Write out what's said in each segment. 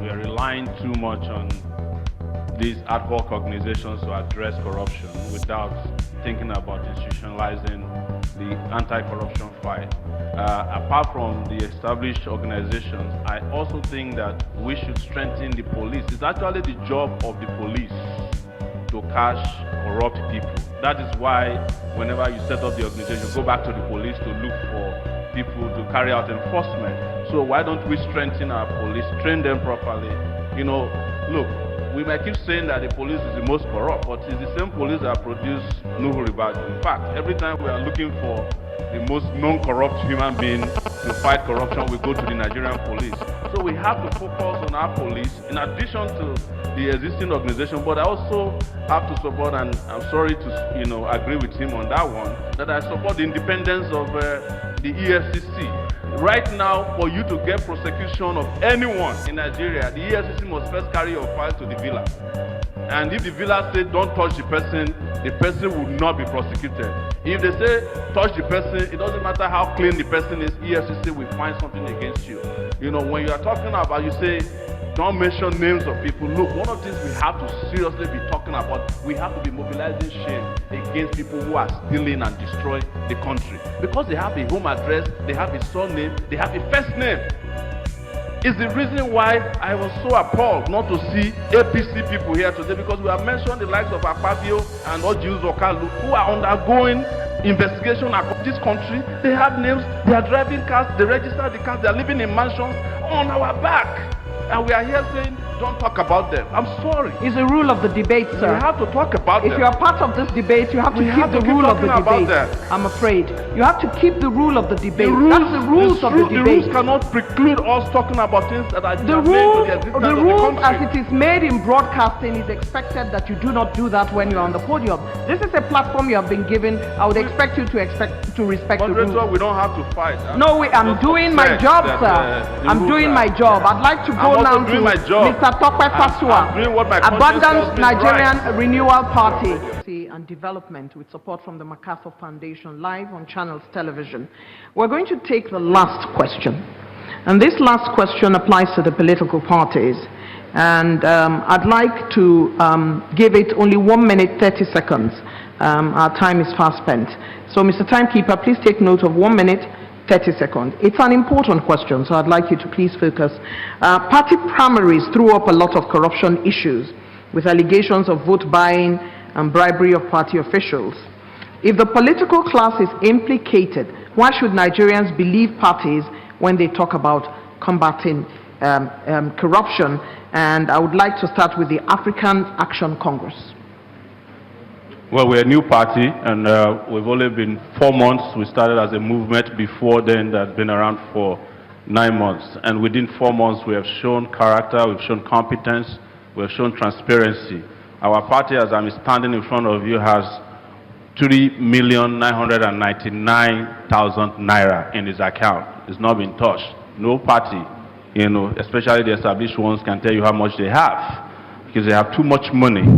we are relying too much on these ad hoc organizations to address corruption without thinking about institutionalizing the anti-corruption fight. Apart from the established organizations, I also think that we should strengthen the police. It's actually the job of the police to catch corrupt people. That is why whenever you set up the organization, you go back to the police to look for people to carry out enforcement. So why don't we strengthen our police, train them properly? You know, look, we might keep saying that the police is the most corrupt, but it's the same police that produce Nuhu Ribadu. In fact, every time we are looking for the most non-corrupt human being to fight corruption, we go to the Nigerian police. So we have to focus on our police in addition to the existing organization, but I also have to support, and I'm sorry to agree with him on that one, that I support the independence of the EFCC. Right now, for you to get prosecution of anyone in Nigeria, the EFCC must first carry your file to the villa. And if the villa say don't touch the person will not be prosecuted. If they say touch the person, it doesn't matter how clean the person is, EFCC will find something against you. You know, when you are talking about, you say, don't mention names of people. Look, one of the things we have to seriously be talking about, we have to be mobilizing shame against people who are stealing and destroying the country. Because they have a home address, they have a surname, they have a first name. It's the reason why I was so appalled not to see APC people here today, because we have mentioned the likes of Akpabio and Ojiuzu Okalu, who are undergoing investigation across this country. They have names, they are driving cars, they register the cars, they are living in mansions on our back. And we are here saying, don't talk about them. I'm sorry. It's a rule of the debate, sir. We have to talk about them. If you are part of this debate, you have to keep the rule of the debate. I'm afraid. You have to keep the rule of the debate. That's the rules of the debate. The rules cannot preclude us talking about things that are the rules as it is made in broadcasting is expected that you do not do that when you are on the podium. This is a platform you have been given. I would expect you to respect the rules. We don't have to fight. No, I'm doing my job, sir. I'm doing my job. I'd like to go now to Mr. Tope Fasua, Abundant Nigerian Renewal Party and Development, with support from the MacArthur Foundation, live on Channels Television. We're going to take the last question, and this last question applies to the political parties, and I'd like to give it only 1 minute 30 seconds. Our time is fast spent, so Mr. Timekeeper, please take note of 1 minute 30 seconds. It's an important question, so I'd like you to please focus. Party primaries threw up a lot of corruption issues with allegations of vote buying and bribery of party officials. If the political class is implicated, why should Nigerians believe parties when they talk about combating corruption? And I would like to start with the African Action Congress. Well, we're a new party, and we've only been 4 months. We started as a movement. Before then, that had been around for 9 months. And within 4 months, we have shown character, we've shown competence, we have shown transparency. Our party, as I'm standing in front of you, has 3,999,000 naira in its account. It's not been touched. No party, especially the established ones, can tell you how much they have, because they have too much money.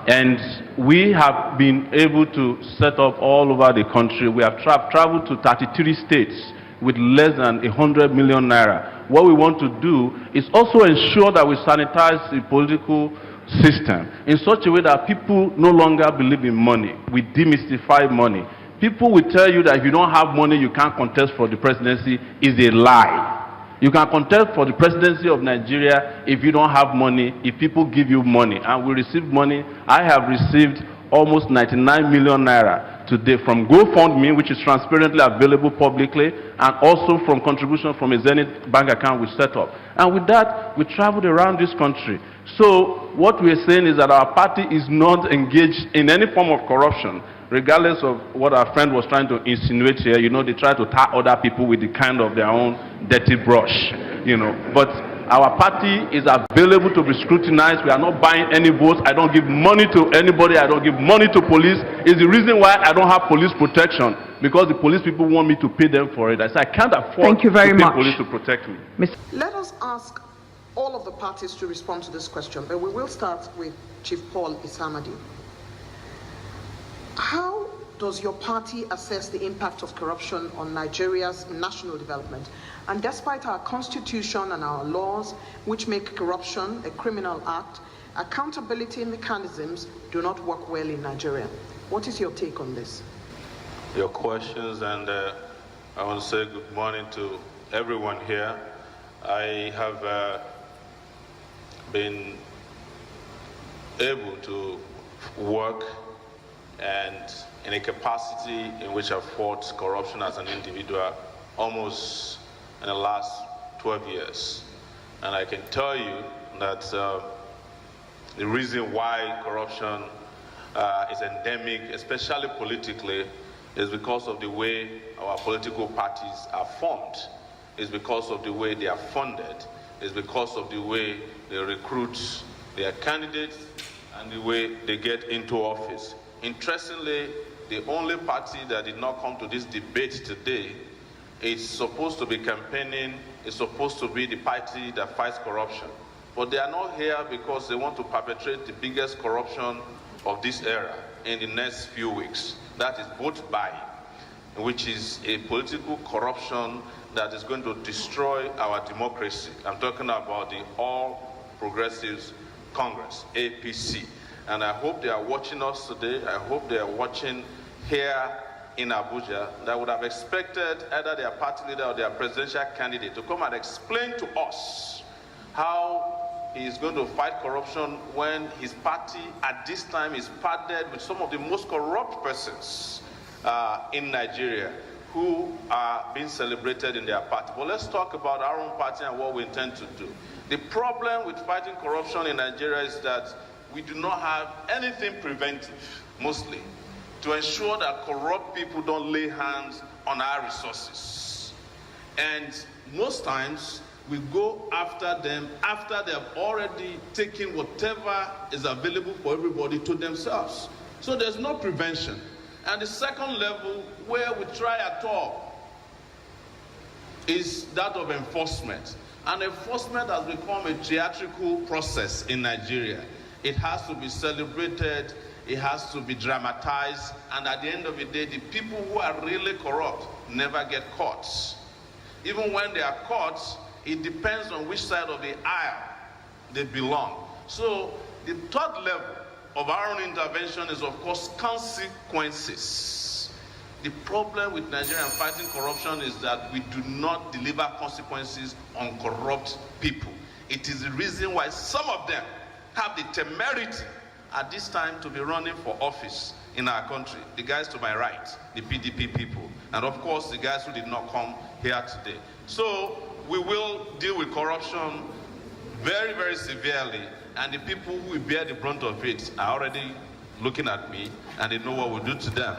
And we have been able to set up all over the country. We have traveled to 33 states with less than 100 million naira. What we want to do is also ensure that we sanitize the political system in such a way that people no longer believe in money. We demystify money. People will tell you that if you don't have money, you can't contest for the presidency. Is a lie. You can contest for the presidency of Nigeria if you don't have money, if people give you money. And we receive money. I have received almost 99 million naira today from GoFundMe, which is transparently available publicly, and also from contribution from a Zenith bank account we set up. And with that, we traveled around this country. So what we're saying is that our party is not engaged in any form of corruption, regardless of what our friend was trying to insinuate here. They try to tar other people with the kind of their own dirty brush, But our party is available to be scrutinized. We are not buying any votes. I don't give money to anybody. I don't give money to police. It's the reason why I don't have police protection, because the police people want me to pay them for it. I say I can't afford to pay police to protect me. Let us ask all of the parties to respond to this question, but we will start with Chief Paul Isamadi. How does your party assess the impact of corruption on Nigeria's national development? And despite our constitution and our laws, which make corruption a criminal act, accountability mechanisms do not work well in Nigeria. What is your take on this? Your questions, and I want to say good morning to everyone here. I have been able to work and in a capacity in which I've fought corruption as an individual almost in the last 12 years. And I can tell you that the reason why corruption is endemic, especially politically, is because of the way our political parties are formed, is because of the way they are funded, is because of the way they recruit their candidates and the way they get into office. Interestingly, the only party that did not come to this debate today is supposed to be campaigning, is supposed to be the party that fights corruption. But they are not here because they want to perpetrate the biggest corruption of this era in the next few weeks. That is vote buying, which is a political corruption that is going to destroy our democracy. I'm talking about the All Progressives Congress, APC. And I hope they are watching us today. I hope they are watching here in Abuja. That would have expected either their party leader or their presidential candidate to come and explain to us how he is going to fight corruption when his party at this time is partnered with some of the most corrupt persons in Nigeria who are being celebrated in their party. But let's talk about our own party and what we intend to do. The problem with fighting corruption in Nigeria is that we do not have anything preventive, mostly, to ensure that corrupt people don't lay hands on our resources. And most times, we go after them after they have already taken whatever is available for everybody to themselves. So there's no prevention. And the second level where we try at all is that of enforcement. And enforcement has become a theatrical process in Nigeria. It has to be celebrated, it has to be dramatized, and at the end of the day, the people who are really corrupt never get caught. Even when they are caught, it depends on which side of the aisle they belong. So the third level of our own intervention is, of course, consequences. The problem with Nigeria and fighting corruption is that we do not deliver consequences on corrupt people. It is the reason why some of them have the temerity at this time to be running for office in our country. The guys to my right, the PDP people, and of course the guys who did not come here today. So we will deal with corruption very, very severely, and the people who will bear the brunt of it are already looking at me, and they know what we'll do to them.